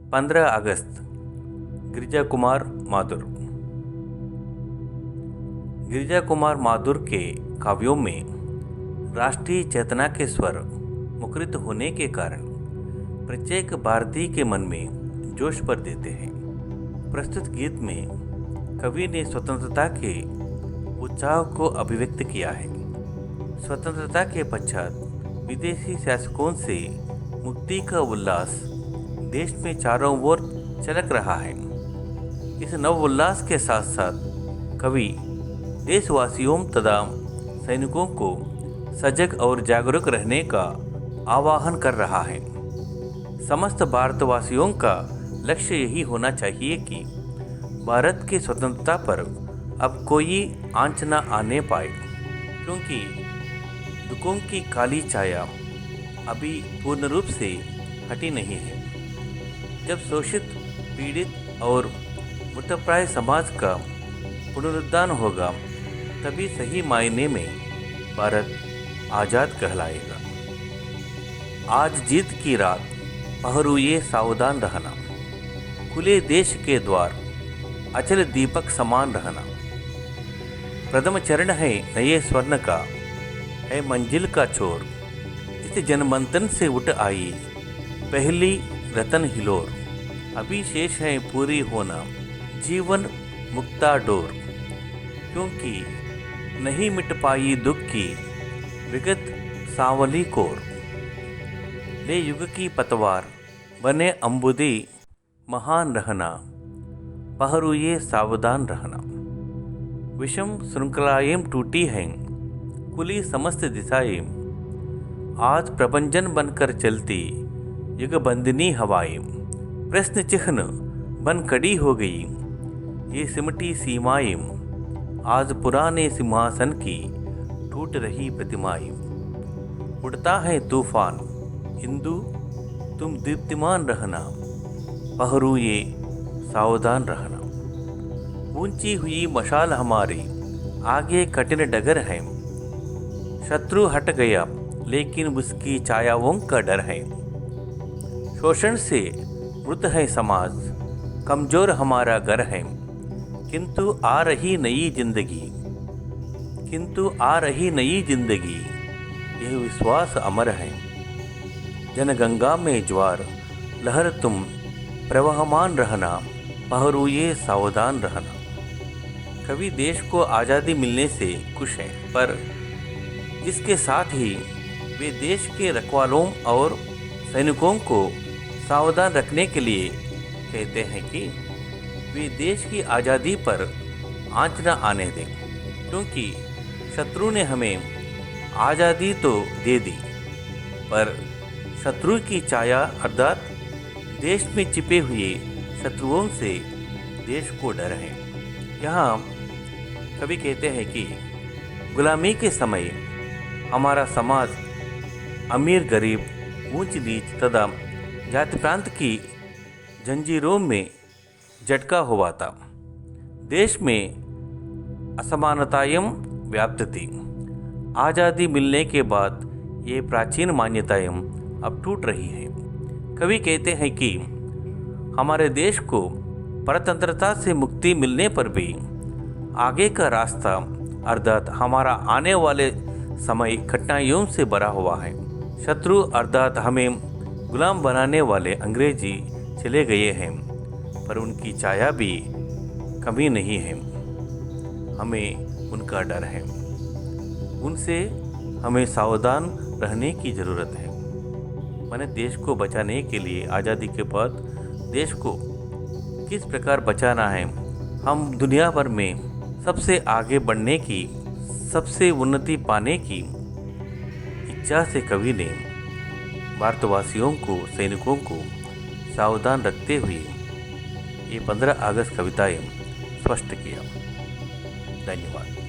15 अगस्त गिरिजा कुमार माथुर। गिरिजा कुमार माथुर के काव्यों में राष्ट्रीय चेतना के स्वर मुखरित होने के कारण प्रत्येक भारतीय के मन में जोश भर देते हैं। प्रस्तुत गीत में कवि ने स्वतंत्रता के उत्साह को अभिव्यक्त किया है। स्वतंत्रता के पश्चात विदेशी शासकों से मुक्ति का उल्लास देश में चारों ओर छलक रहा है। इस नव उल्लास के साथ साथ कवि देशवासियों तथा सैनिकों को सजग और जागरूक रहने का आह्वान कर रहा है। समस्त भारतवासियों का लक्ष्य यही होना चाहिए कि भारत की स्वतंत्रता पर अब कोई आंच न आने पाए, क्योंकि दुखों की काली छाया अभी पूर्ण रूप से हटी नहीं है। जब शोषित, पीड़ित और मृतप्राय समाज का पुनरुद्धार होगा, तभी सही मायने में भारत आज़ाद कहलाएगा। आज जीत की रात पहरुए सावधान रहना, खुले देश के द्वार अचल दीपक समान रहना। प्रथम चरण है नए स्वर्ण का, है मंजिल का छोर। इस जनमंथन से उठ आई पहली रतन हिलोर। अभी शेष है पूरी होना जीवन मुक्ता डोर, क्योंकि नहीं मिट पाई दुख की विगत सांवली कोर। ले युग की पतवार बने अंबुदी महान रहना, पहरुए सावधान रहना। विषम श्रृंखलाएं टूटी हैं, खुली समस्त दिशाएं। आज प्रपंचन बनकर चलती युग बंदिनी हवाएं। प्रश्न चिन्ह बन खड़ी हो गई ये सिमटी सीमाएं। आज पुराने सिंहासन की टूट रही प्रतिमाएं। उड़ता है तूफान हिंदू, तुम दीप्तिमान रहना, पहरुए सावधान रहना। ऊंची हुई मशाल हमारी, आगे कठिन डगर है। शत्रु हट गया लेकिन उसकी छायाओं का डर है। शोषण से मृत है समाज, कमजोर हमारा घर है। किंतु आ रही नई जिंदगी, यह विश्वास अमर है। जनगंगा में ज्वार लहर तुम प्रवहमान रहना, पहरुए सावधान रहना। कवि देश को आज़ादी मिलने से खुश हैं, पर इसके साथ ही वे देश के रखवालों और सैनिकों को सावधान रखने के लिए कहते हैं कि वे देश की आज़ादी पर आंच न आने दें, क्योंकि शत्रु ने हमें आज़ादी तो दे दी, पर शत्रु की छाया अर्थात देश में छिपे हुए शत्रुओं से देश को डर है। यहाँ कवि कहते हैं कि गुलामी के समय हमारा समाज अमीर गरीब, ऊंच नीच तथा जाति प्रांत की जंजीरों में झटका हुआ था। देश में असमानताएं व्याप्त थी। आज़ादी मिलने के बाद ये प्राचीन मान्यताएं अब टूट रही हैं। कवि कहते हैं कि हमारे देश को परतंत्रता से मुक्ति मिलने पर भी आगे का रास्ता अर्थात हमारा आने वाले समय कठिनाइयों से भरा हुआ है। शत्रु अर्थात हमें गुलाम बनाने वाले अंग्रेजी चले गए हैं, पर उनकी छाया भी कमी नहीं है। हमें उनका डर है, उनसे हमें सावधान रहने की ज़रूरत है। मैंने देश को बचाने के लिए आज़ादी के बाद देश को किस प्रकार बचाना है, हम दुनिया भर में सबसे आगे बढ़ने की, सबसे उन्नति पाने की इच्छा से कवि ने भारतवासियों को, सैनिकों को सावधान रखते हुए ये 15 अगस्त कविताएं स्पष्ट किया। धन्यवाद।